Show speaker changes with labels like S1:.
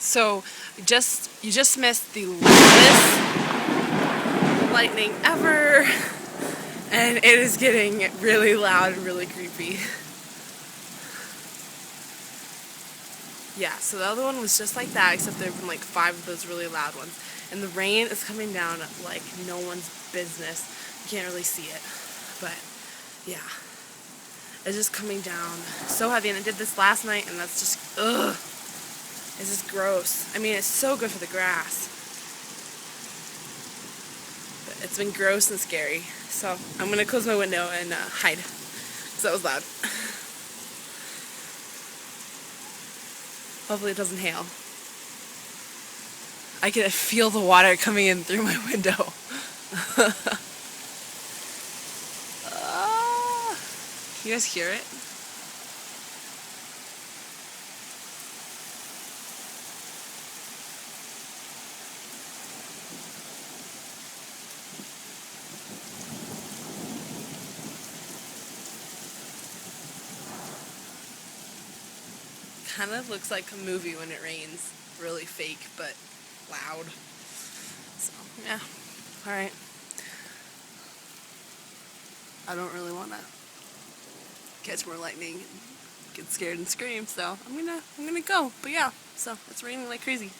S1: So you just missed the loudest lightning ever, and it is getting really loud and really creepy. Yeah, so the other one was just like that, except there have been like 5 of those really loud ones. And the rain is coming down like no one's business. You can't really see it, but yeah. It's just coming down so heavy, and I did this last night, and that's just, ugh. It's just gross. I mean, it's so good for the grass. But it's been gross and scary. So I'm going to close my window and hide, because that was loud. Hopefully it doesn't hail. I can feel the water coming in through my window. You guys hear it? Kind of looks like a movie when it rains. Really fake, but loud. So, yeah. Alright. I don't really want to catch more lightning and get scared and scream, so I'm gonna go. But yeah, so it's raining like crazy.